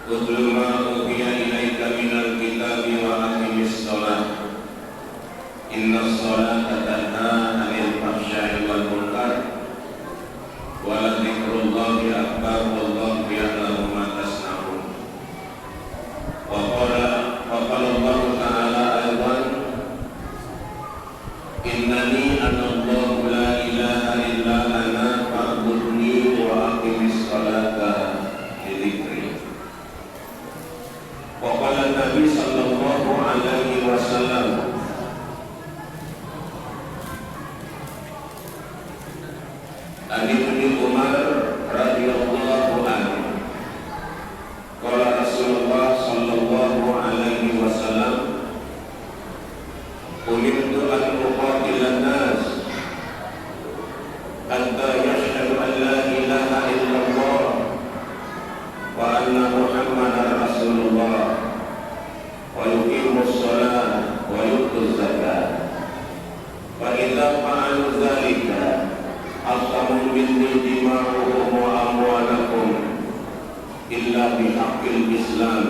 Utlu ma uhiya ilaika minal kitabi wa aqimis shalah. Innas sholata tanha 'anil fahsya'i wal munkar wa la dzikrullahi akbar wallahu ya'lamu ma tasna'un. Wa qala Allah ta'ala aidan innani anallahu la ilaha illa ana fa'budni wa aqimis sholata li dzikri. Wa qala Nabi sallallahu alaihi wasallam an Ibnu Umar radhiyallahu anhu qala Rasulullah sallallahu alaihi wasallam umirtu an uqatilan nas hatta yashhadu an la ilaha illallah wa anna Muhammadar Rasulullah wa yuqimus shalah wa yutuz zakat wa idza fa'alu dzalika asamu minni dima'uhum wa amwalakum illa bihaqqil Islam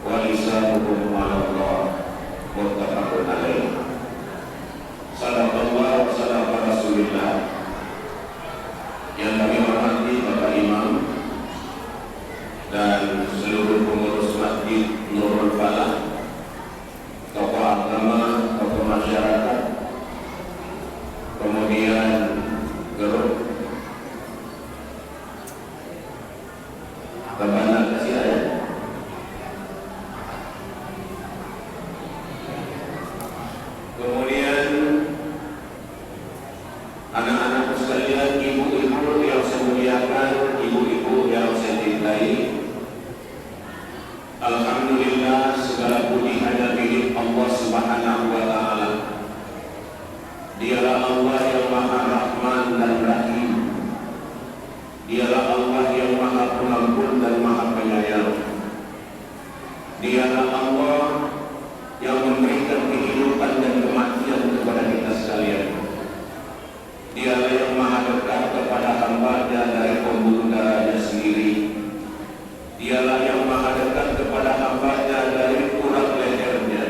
wa lisanuhum 'ala Allah. Muttafaqun alaih. Sadaqallah wa sadaqa Rasulillah. Yang kami hormati Bapak Imam dan seluruh pengurus Masjid Nurul Falah, tokoh agama, tokoh masyarakat, kemudian grup Bapak kasih ayat. Kemudian anak-anak sekalian, ibu-ibu yang saya muliakan, ibu-ibu yang saya cintai, alhamdulillah segala puji hanya milik Allah Subhanahu wa taala. Dialah Allah yang Maha Rahman dan Rahim. Dialah Allah yang Maha Pengampun dan Maha Penyayang. Dialah Allah yang memberikan kehidupan dan kematian kepada kita sekalian. Dialah yang Maha dekat kepada hamba-Nya dari pembuluh darahnya sendiri. Dialah yang Maha dekat kepada hamba-Nya dari urat lehernya.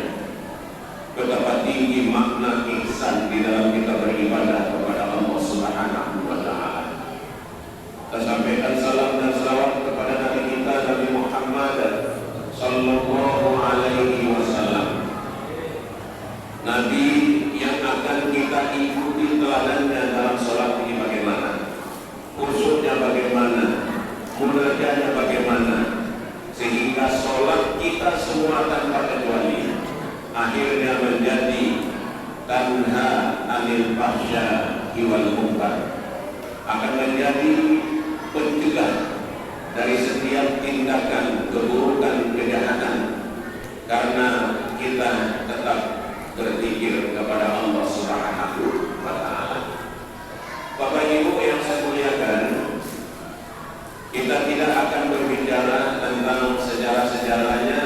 Betapa tinggi makna ihsan di dalam kita beribadah kepada Allah Subhanahu wa taala. Kita sampaikan salam dan salawat kepada Nabi kita Nabi Muhammad sallallahu alaihi wasallam. Nabi yang akan kita ikuti teladannya dalam salat ini bagaimana, khusyuknya bagaimana, munajatnya bagaimana, sehingga salat kita semua tanpa kecuali akhirnya menjadi tanha 'anil fahsya'i wal munkar, akan menjadi pencegah dari setiap tindakan keburukan, kejahatan, karena kita tetap berzikir kepada Allah Subhanahu wa taala. Bapak Ibu yang saya muliakan, kita tidak akan berbicara tentang sejarah-sejarahnya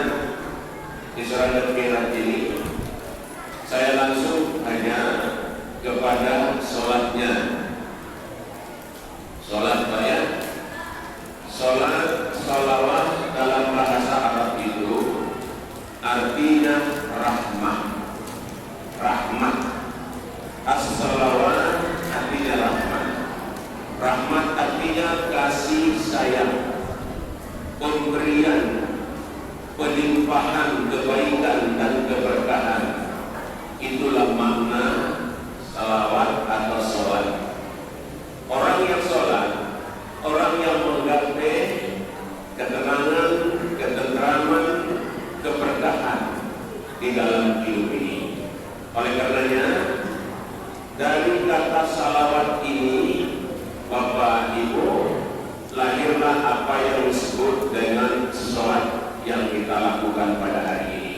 di Surat Al-Mi'raj ini. Saya langsung hanya kepada sholatnya. Sholat ya, sholat, sholawat dalam bahasa Arab itu artinya rahmah. Rahmat. As-sholawat artinya rahmat. Rahmat artinya kasih sayang, pemberian, pelimpahan kebaikan dan keberkahan. Itulah makna salawat atau sholat. Orang yang sholat, orang yang menggapai ketenangan, ketentraman, keberkahan di dalam hidup ini. Oleh karenanya, dari kata salawat ini, Bapak Ibu, lahirlah apa yang disebut dengan sholat yang kita lakukan pada hari ini.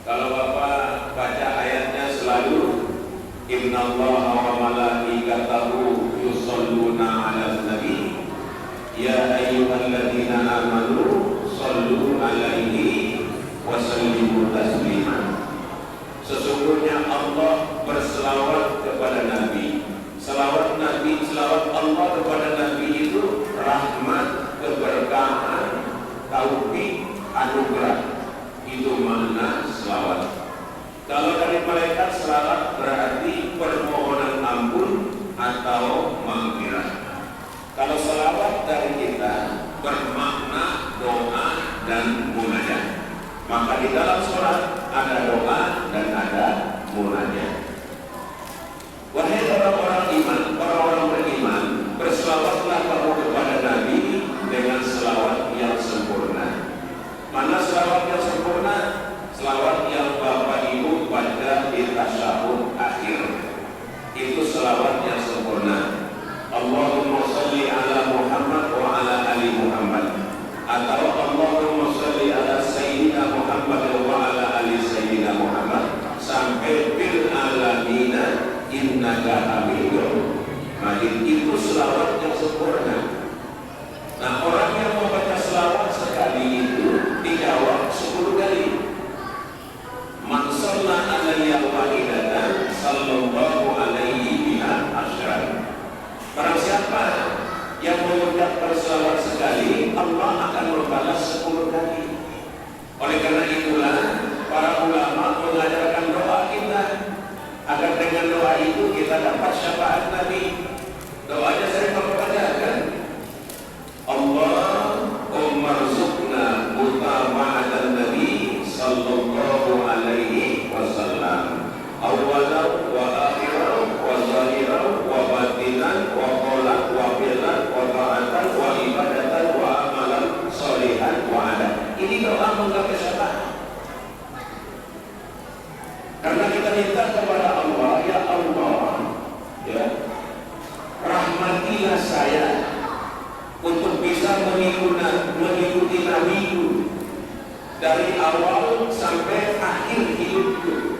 Kalau Bapak baca ayatnya selalu innallaha wa malaikatahu yusholluna 'alan nabi ya ayyuhalladzina amanu shollu 'alaihi wa sallimu taslima. Sesungguhnya Allah berselawat kepada Nabi. Selawat Nabi, selawat Allah kepada Nabi itu rahmat, keberkahan, taufik, anugerah. Itu makna selawat. Kalau dari malaikat, selawat berarti permohonan ampun atau maghfirah. Kalau selawat dari kita bermakna doa dan munajat. Maka di dalam sholat ada doa dan ada munajat. Wahai orang-orang iman, orang-orang beriman, berselawatlah kamu kepada Nabi dengan selawat yang sempurna. Mana selawat yang sempurna? Selawat yang Bapak Ibu baca di tasyahud akhir. Itu selawat yang sempurna. Allahumma sholli ala Muhammad wa ala ali Muhammad, atau Allahumma sholli ala Sayyidina Muhammad wa ala ali Sayyidina Muhammad sampai fil alamina innaka hamidun majid. Itu selawat yang sempurna. Nah, orang yang membaca selawat sekali itu dijawab 10 kali. Man shalla alayya wahidatan sallallahu alaihi biha asyran. Barang siapa yang mengucapkan selawat sekali, Allah akan membalas 10 kali. Oleh karena itulah para ulama mengajarkan doa kita agar dengan doa itu kita dapat syafaat Nabi. Doanya saya membacakan, Allahumma rzuqna mutaba'atan Nabi sallallahu alaihi wasallam awalan wa akhiran wa zahiran wa batinan wa qolan wa fi'lan wa ta'atan wa ibadatan wa amalan sholihan wa ada. Ini doa menggapai syafaat. Karena kita minta kepada Allah, ya Allah, ya, rahmatilah saya untuk bisa mengikuti Nabi-Ku dari awal sampai akhir hidupku,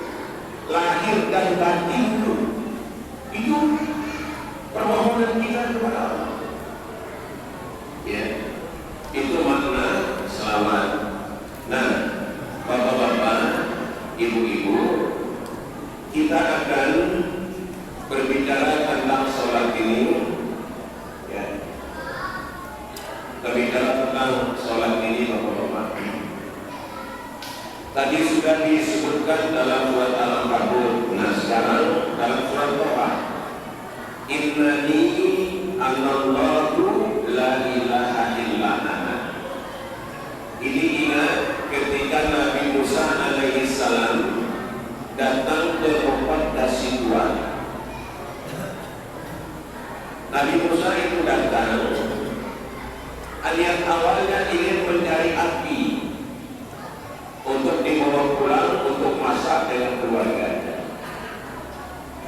lahir dan batinku. Itu permohonan kita kepada Allah. Ya, itu makna selawat. Nah, bapak-bapak, ibu-ibu, kita akan berbicara tentang sholat ini. Ya, berbicara tentang sholat ini, bapak-bapak. Tadi sudah disebutkan dalam surat Al-Ankabut. Nah, sekarang dalam surat Toha, Innani anallahu la ilaha illa ana. Ini ingat ketika Nabi Musa alaihi salam datang ke tempat Dasituan. Nabi Musa itu datang, niat awalnya ingin mencari api untuk dibawa pulang untuk masak dengan keluarganya.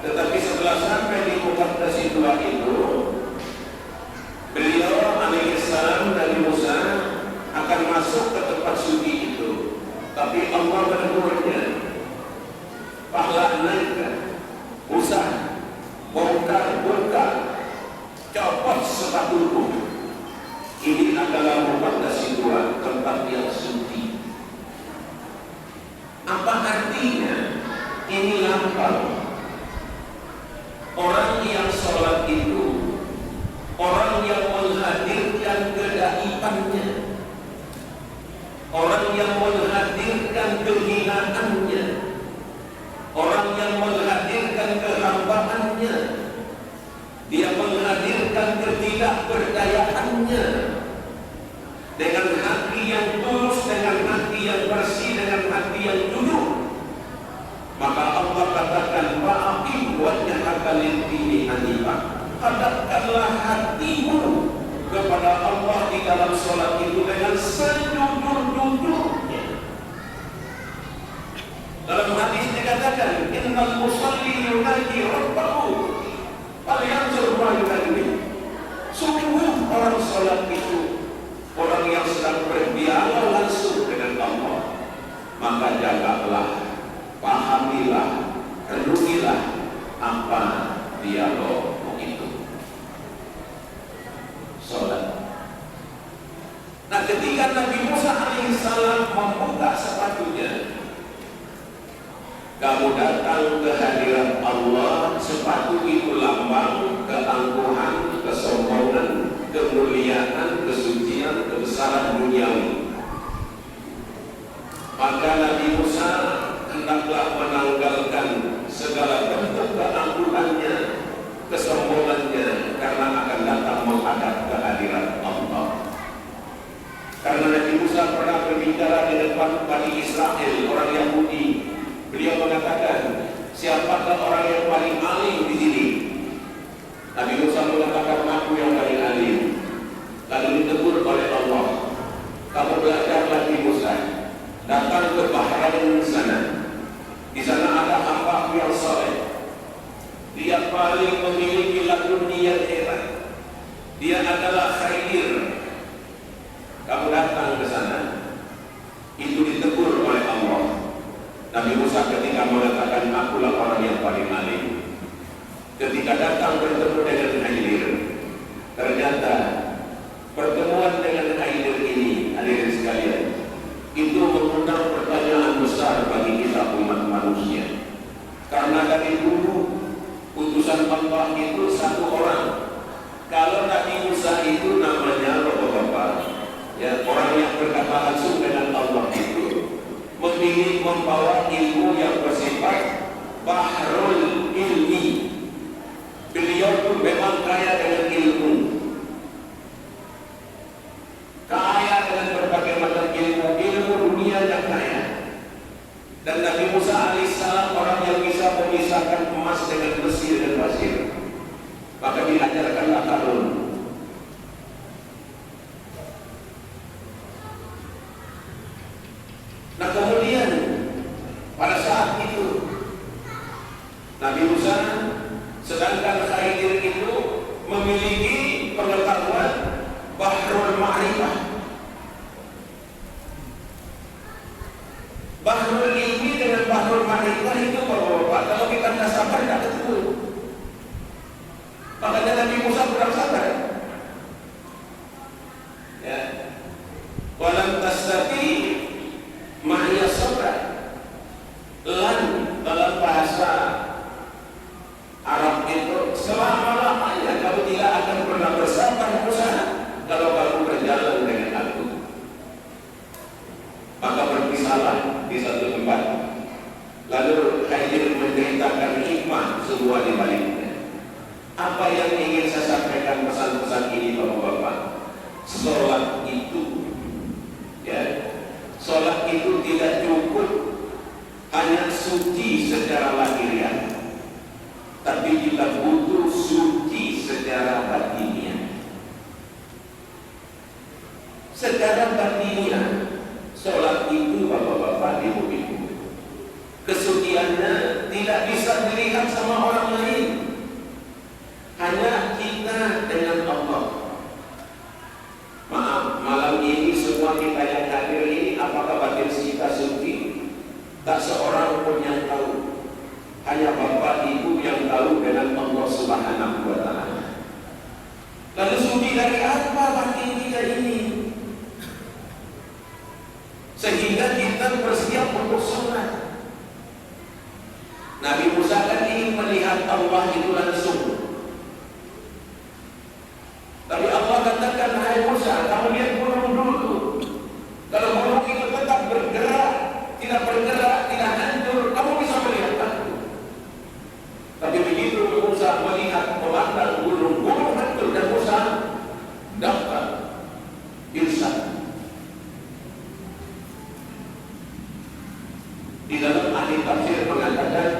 Tetapi setelah sampai di tempat Dasituan itu, beliau alaihissalam Nabi Musa akan masuk ke tempat suci itu, tapi Allah menegurnya, pahlawannya Musa, bongkar, copot sepatuku. Ini adalah tempat Dasituan, tempat yang suci. Apa artinya? Ini lampau. Orang yang sholat itu orang yang menghadirkan kedaipannya, orang yang menghadirkan kehinaannya, orang yang menghadirkan kehambaannya. Dia menghadirkan ketidakberdayaannya dengan hati yang tulus, dengan hati yang bersih, dengan hati yang jujur. Maka Allah katakan, Fa'aqim wajhaka lid-dini hanifan. Hadapkanlah hatimu kepada Allah di dalam sholat itu dengan sejujur-jujurnya. Dalam hadis dikatakan, Innal musalli yunaji rabbahu falyanzur ma yunaji. Sungguh orang sholat itu orang yang sedang berdialog langsung dengan Allah. Maka jagalah, pahamilah, renungilah apa dialog itu. Sholat. Nah, ketika Nabi Musa alaihissalam membuka sepatunya, kamu datang ke hadirat Allah, sepatu itu lambang keangkuhan, kesombongan, kemuliaan, kesucian, kebesaran duniawi. Maka Nabi Musa hendaklah menanggalkan segala bentuk keangkuhannya, kesombongannya, karena akan datang menghadap kehadiran Allah. Karena Nabi Musa pernah berbicara di depan Bani Israel, orang Yahudi. Beliau mengatakan, siapakah orang yang paling alim di sini? Nabi Musa mengatakan, aku yang paling alim. Lalu ditegur oleh Allah, kamu belajarlah di Musa, datang ke Bahrain sana. Di sana ada hamba yang soleh. Dia paling memiliki laduniyat hebat. Dia adalah khair. Kamu datang ke sana. Itu ditegur oleh Allah. Nabi Musa ketika mengatakan, akulah orang yang paling alim. Ketika datang bertemu dengan Khidir, ternyata pertemuan dengan Khidir ini, hadirin sekalian, itu mengundang pertanyaan besar bagi kita umat manusia. Karena dari dulu utusan Allah itu satu orang. Kalau Nabi Musa itu namanya Bapak-bapak, ya, orang yang berkata langsung dengan Allah itu memilih membawa ilmu yang bersifat bahrul ilmi. Beliau itu memang kaya dengan ilmu, kaya dengan berbagai macam ilmu dunia yang kaya. Dan Nabi Musa alaihissalam orang yang bisa memisahkan emas dengan besi dan pasir. Maka diajarkanlah Harun. Nah kemudian pada saat itu Nabi Musa, sedangkan Khidir itu memiliki pengetahuan bahrul ma'rifah, bahrul ilmi dengan bahrul ma'rifah itu Bapak-bapak, kalau kita tidak sabar tidak ketemu. Makanya Nabi Musa kurang sabar. Ya, walam tastati ma'ya sabra. Lan dalam bahasa Arab itu selama-lamanya kamu tidak akan pernah bersabar Musa kalau kamu berjalan dengan aku. Maka berpisahlah di satu tempat. Lalu Khidir menceritakan hikmah semua di baliknya. Apa yang ingin saya sampaikan pesan-pesan ini Bapak-bapak? Sholat itu, ya, sholat itu tidak cukup hanya suci secara lahiriah, tapi kita butuh suci secara batiniah. Secara batiniah, sholat itu Bapak-bapak ibu-ibu, kesuciannya tidak bisa dilihat sama orang lain, hanya kita dengan Allah. Maaf, malam ini semua kita yang hadir ini, apakah batin kita suci? Tak seorang pun yang tahu. Hanya Bapak Ibu yang tahu dengan Allah Subhanahu wa Ta'ala. Lalu suci dari apa batin kita ini? Sehingga kita bersiap untuk sholat. Nabi Musa kan ingin melihat Allah itu langsung. Tapi Allah katakan, hai Musa, kamu lihat gunung dulu. Kalau gunung itu tetap bergerak, tidak bergerak, tidak hancur, kamu bisa melihat aku. Tapi begitu Musa melihat memandang gunung hancur dan Musa dapat irsyad. Di dalam ahli tafsir mengatakan,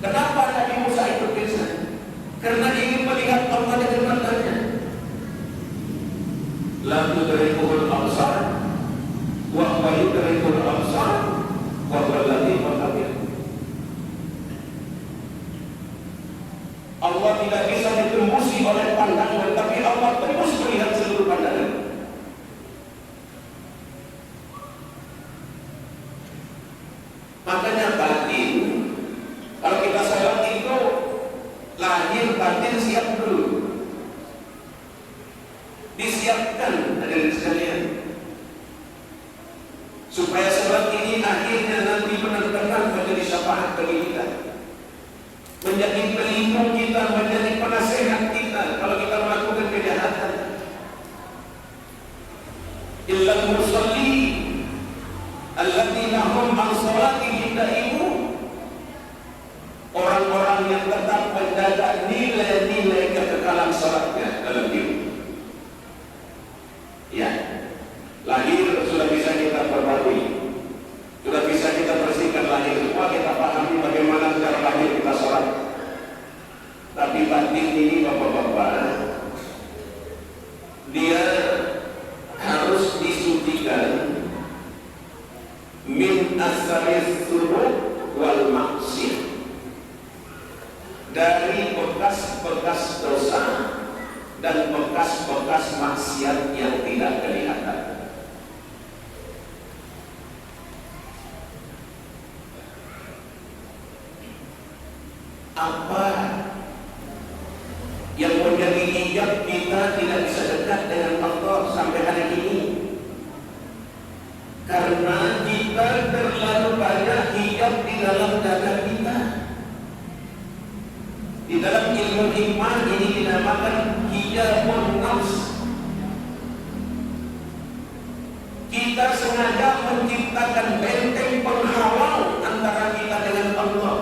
kenapa Nabi Musa itu irsyad? Karena ingin melihat Allah dengan matanya. La tudrikul absar wa huwa yudrikul absar wa huwa al-latiful khabir. Allah tidak bisa ditembusi oleh pandangan, tapi Allah terus melihat seluruh pandangan. Makanya batin, kalau kita sholat itu lahir batin siap dulu. Disiapkan hadirin sekalian, supaya sholat ini akhirnya nanti benar-benar menjadi syafaat bagi kita, menjadi pelindung kita, menjadi penasehat kita kalau kita melakukan kejahatan. Illal musalli alladzina hum an salatihim daimun, orang-orang yang tetap menjaga nilai-nilai kekekalan salatnya dalam hidup. Ya, lahir sudah bisa kita perbarui, sudah bisa kita bersihkan lahir, semua kita pahami bagaimana cara lahir kita sholat. Tapi batin ini bapak-bapak, dia harus disucikan min asaris dzunub wal maksiyah, dari bekas-bekas dosa dan bekas-bekas maksiat yang tidak kelihatan. Apa yang menjadi hijab kita tidak bisa dekat dengan Allah sampai hari ini? Karena kita terlalu banyak hijab di dalam dada kita. Di dalam ilmu hikmah ini dinamakan hijabun nafs. Kita sengaja menciptakan benteng penghalau antara kita dengan Allah.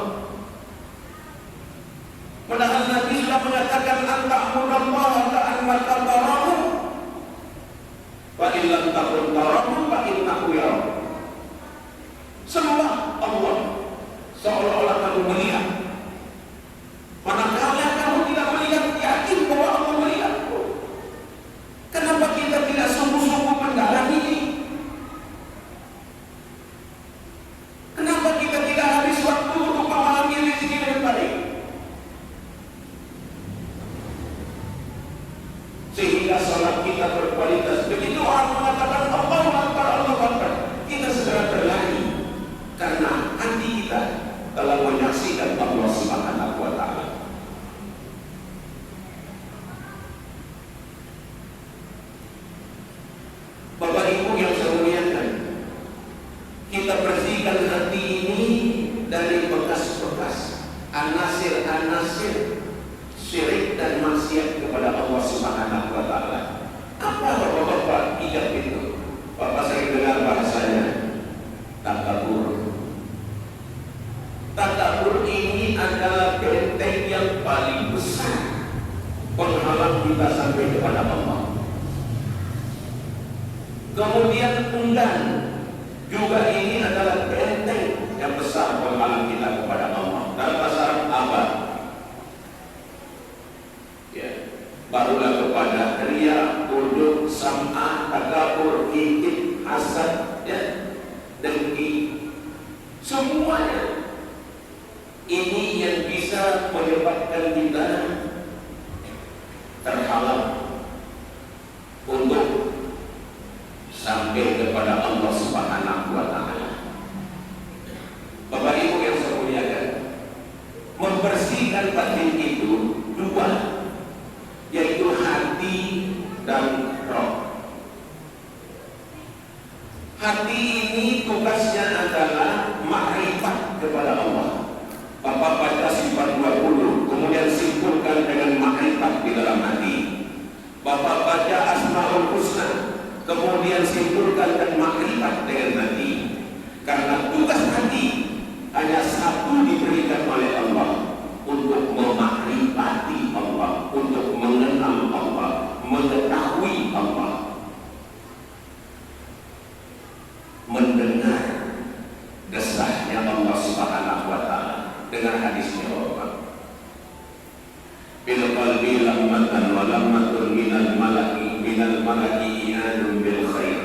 Padahal Nabi sudah mengatakan anta'budallaha ka'annaka tarahu wa illam takun tarahu fa innahu yarahu. Sembah Allah seolah-olah kamu melihat. Manakala kamu tidak melihat, yakin bahwa Allah melihatmu. Kenapa kita tidak sungguh-sungguh mendalami ini? Kenapa kita tidak habis waktu untuk memahami rezeki dengan baik? Sehingga salat kita berkualitas. Begitu orang mengatakan Allahu Akbar, Allahu Akbar, kita segera berlari karena hati kita telah menyaksikan Allah Subhanahu wa Ta'ala. Bapak Ibu yang saya muliakan, kita bersihkan hati ini dari bekas-bekas anasir-anasir syirik dan maksiat kepada Allah Subhanahu wa Ta'ala. Apa bapak-bapak hijab itu? Bapak sering dengar bahasanya takabur. Takabur ini adalah benteng yang paling besar penghalang kita sampai kepada Allah. Kemudian enggan juga, ini adalah benteng yang besar penghalang kita kepada Allah. Dalam bahasa Arab apa? Ya, barulah kepada riya, ujub, sam'ah, takabur, hikib, hasad, ya, dengki, semuanya ini yang bisa menyebabkan kita terhalang untuk sampai kepada Allah Subhanahu wa Ta'ala. Bapak Ibu yang saya muliakan, membersihkan batin itu dua, yaitu hati dan roh. Hati ini tugasnya adalah makrifat kepada Allah. Bapak baca sifat 20, kemudian simpulkan dengan makrifat di dalam hati. Bapak baca Asmaul Husna, kemudian simpulkan dan makrifat dengan hati. Karena tugas hati hanya satu diberikan oleh Allah, untuk memakrifati Allah, untuk mengenal Allah, mengetahui Allah, mendengar desahnya Allah Subhanahu wa Ta'ala. Dengan hadisnya Allah, bil qalbi lammatan wa lammatun minal malaki i'anun bil khair